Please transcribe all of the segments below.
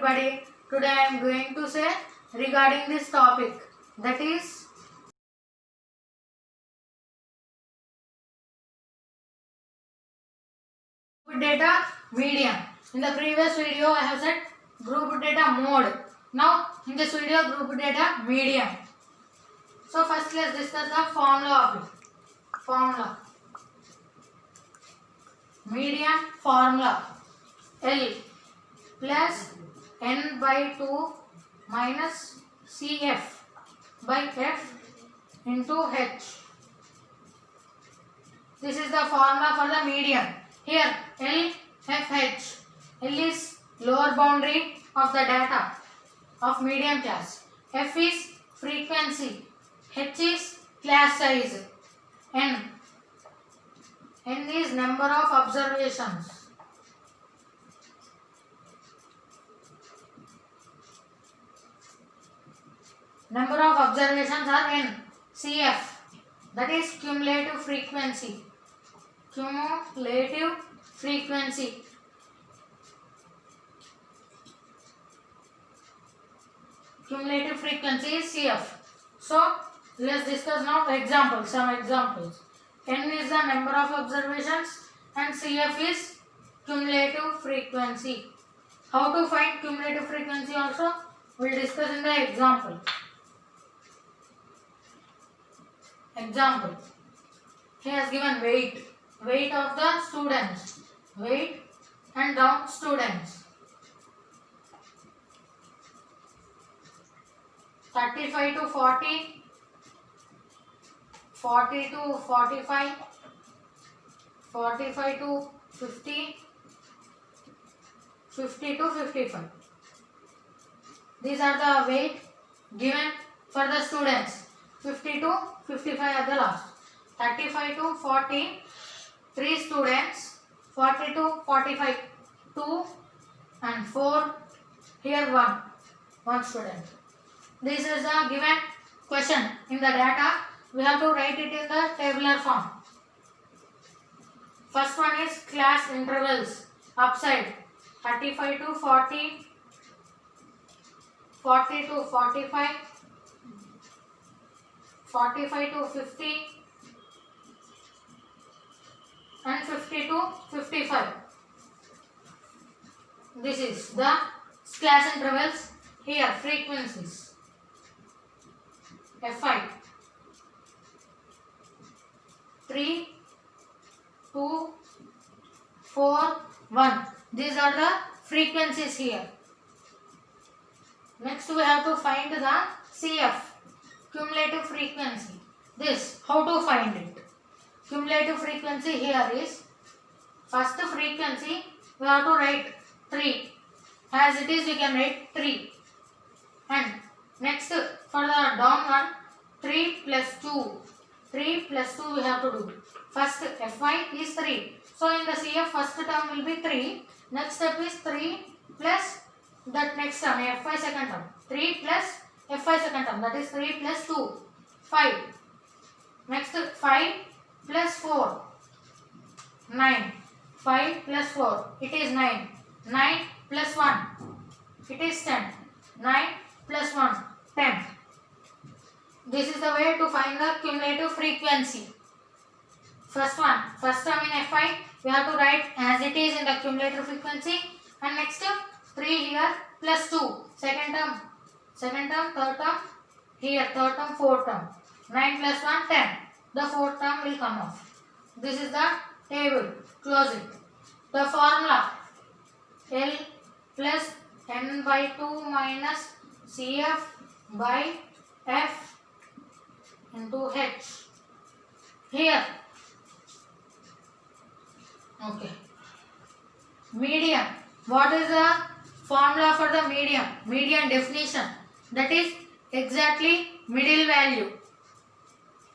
everybody. Today I am going to say regarding this topic, that is group data medium. In the previous video I have said group data mode. Now in this video group data medium. So first let's discuss the formula of it. Formula. Median formula L plus n by 2 minus Cf by F into H. This is the formula for the median. Here L, F, H. L is lower boundary of the data of medium class. F is frequency. H is class size. N is number of observations. Number of observations are n. Cf, that is cumulative frequency. Cumulative frequency. Cumulative frequency is Cf. So let's discuss now examples. Some examples. N is the number of observations and Cf is cumulative frequency. How to find cumulative frequency also we will discuss in the example. Example. He has given weight. Weight of the students. Weight and down students. 35 to 40. 40 to 45. 45 to 50. 50 to 55. These are the weight given for the students. 50 to 55 at the last. 35 to 40, 3 students. 40 to 45, 2 and 4. Here 1 student. This is the given question in the data. We have to write it in the tabular form. First one is class intervals. Upside 35 to 40, 40 to 45, 45 to 50 and 50 to 55. This is the class intervals. Here frequencies. Fi 3, 2, 4, 1. These are the frequencies here. Next we have to find the Cf, cumulative frequency. This, how to find it? Cumulative frequency here is, first frequency we have to write 3. As it is we can write 3. And next for the down one, 3 plus 2. 3 plus 2 we have to do. First Fy is 3. So in the Cf first term will be 3. Next step is 3 plus that next term Fy second term. 3 plus Fy second term, that is 3 plus 2. 5. Next 5 plus 4. 9. 5 plus 4. It is 9. 9 plus 1. It is 10. 9 plus 1. 10. This is the way to find the cumulative frequency. First one, first term in Fi, we have to write as it is in the cumulative frequency. And next 3 here plus 2. Second term, third term, here third term, fourth term. 9 plus 1, 10. The fourth term will come off. This is the table. Close it. The formula L plus n by 2 minus Cf by F into H. Here. Okay. Median. What is the formula for the median? Median definition. That is exactly middle value.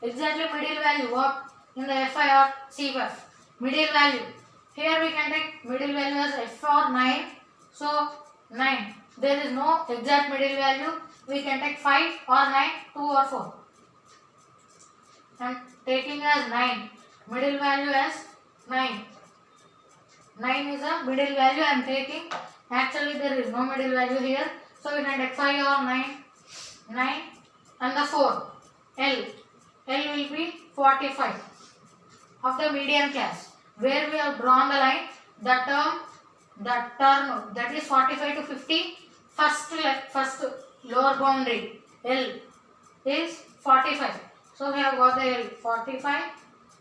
Exactly middle value. What in the Fi or Cf? Middle value. Here we can take middle value as F or 9. So 9. There is no exact middle value. We can take 5 or 9, 2 or 4. And taking as 9. Middle value as 9. 9 is a middle value I am taking. Actually there is no middle value here, so we can take 5 or 9 and the 4. L will be 45 of the median class, where we have drawn the line, the term that is 45 to 50, first lower boundary L is 45. So we have got the L 45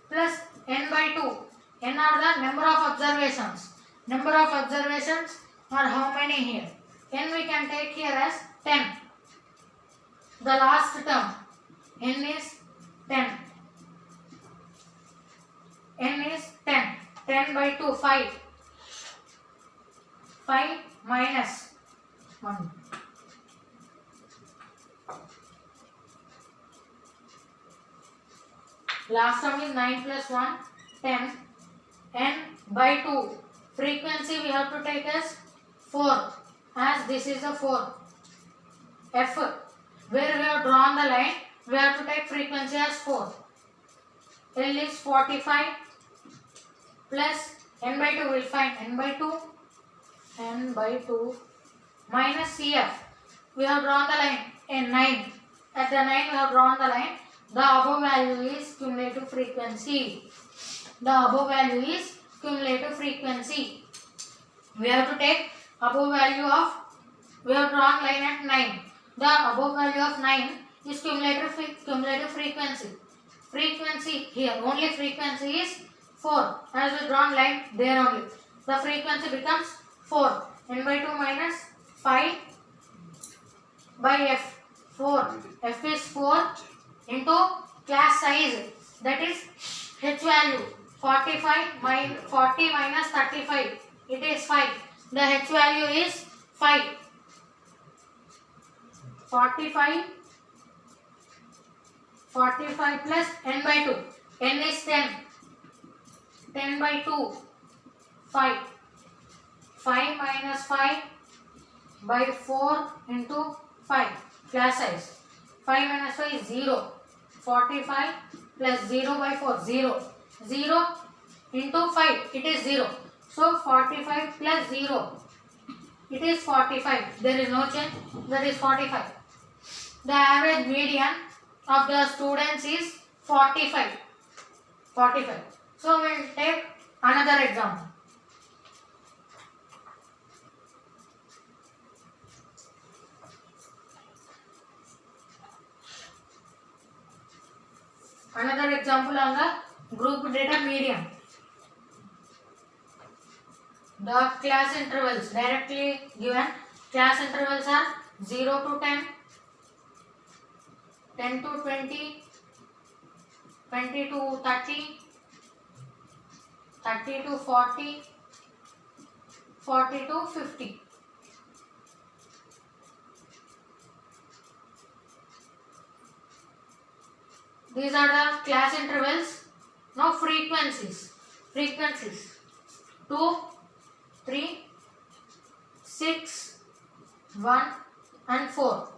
plus n by 2. N are the number of observations. Number of observations are how many here? N we can take here as 10. The last term n is 10. N is 10. 10 by 2, 5. 5 minus 1. Last term is 9 plus 1, 10. N by 2. Frequency we have to take as 4, as this is the 4. F, where we have drawn the line, we have to take frequency as 4. L is 45 plus n by 2, we will find n by 2 minus CF. We have drawn the line in 9. At the 9 we have drawn the line. The above value is cumulative frequency. The above value is cumulative frequency. We have to take above value of, we have drawn line at 9. The above value of 9 is cumulative frequency. Frequency here, only frequency is 4. As we drawn line there only, the frequency becomes 4. N by 2 minus 5 by F. 4. F is 4 into class size, that is H value. 40 minus 35, it is 5. The H value is 5. 45 plus n by 2. N is 10. 10 by 2, 5. 5 minus 5 by 4 into 5. Class size. 5 minus 5 is 0. 45 plus 0 by 4, 0. 0 into 5, it is 0. So 45 plus 0, it is 45. There is no change, that is 45. The average median of the students is 45. 45. So we will take another example. Another example on the group data median. The class intervals directly given. Class intervals are 0 to 10, 10 to 20, 20 to 30, 30 to 40, 40 to 50. These are the class intervals. Now frequencies. 2, 3, 6, 1 and 4.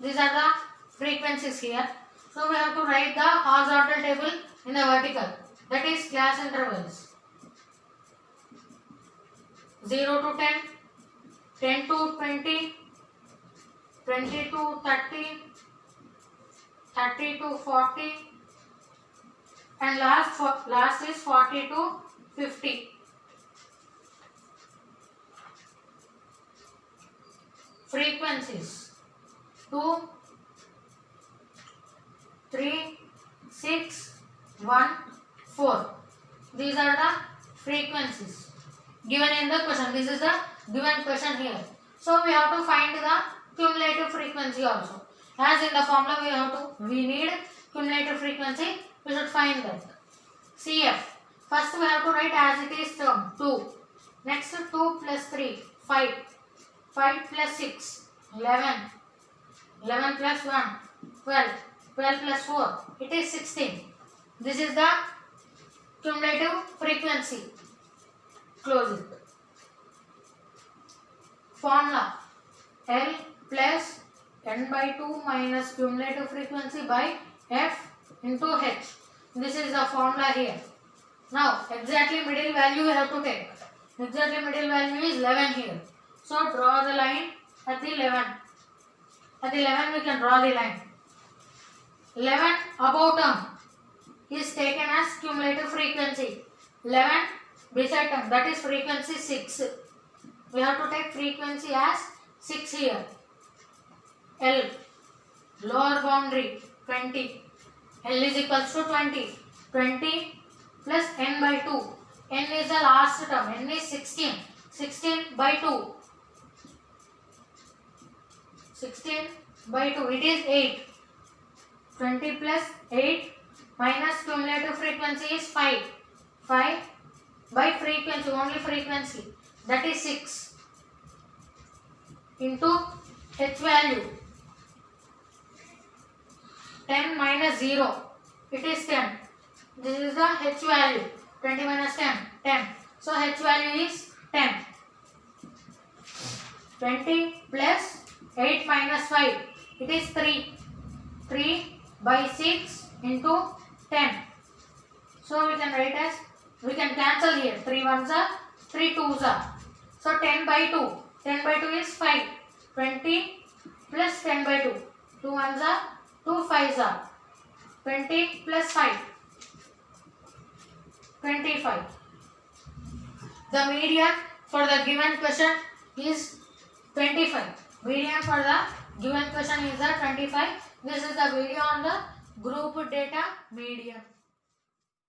These are the frequencies here. So we have to write the horizontal table in the vertical. That is class intervals. 0 to 10, 10 to 20, 20 to 30, 30 to 40 and last is 40 to 50. Frequencies 2, 3, 6, 1, 4. These are the frequencies given in the question. This is the given question here. So we have to find the cumulative frequency also. As in the formula we need cumulative frequency, we should find that. CF. First we have to write as it is term 2. Next 2 plus 3, 5. 5 plus 6, 11. 11 plus 1, 12. 12 plus 4, it is 16. This is the cumulative frequency. Close it. Formula L plus n by 2 minus cumulative frequency by F into H. This is the formula here. Now exactly middle value we have to take. Exactly middle value is 11 here. So draw the line at the 11. At the 11 we can draw the line. 11 above term is taken as cumulative frequency. 11 beside term, that is frequency 6. We have to take frequency as 6 here. L, lower boundary 20. L is equals to 20. 20 plus n by 2. N is the last term. N is 16. 16 by 2. 16 by 2. It is 8. 20 plus 8 minus cumulative frequency is 5. 5 by frequency, only frequency, that is 6 into h value. 10 minus 0, it is 10. This is the h value. 20 minus 10, 10. So h value is 10. 20 plus 8 minus 5, it is 3. 3 by 6 into 10. So we can write as, we can cancel here. 3 ones are, 3 twos are. So 10 by 2. 10 by 2 is 5. 20 plus 10 by 2. 2 ones are, 2 fives are. 20 plus 5. 25. The median for the given question is 25. Median for the given question is the 25. This is the video on the group data median.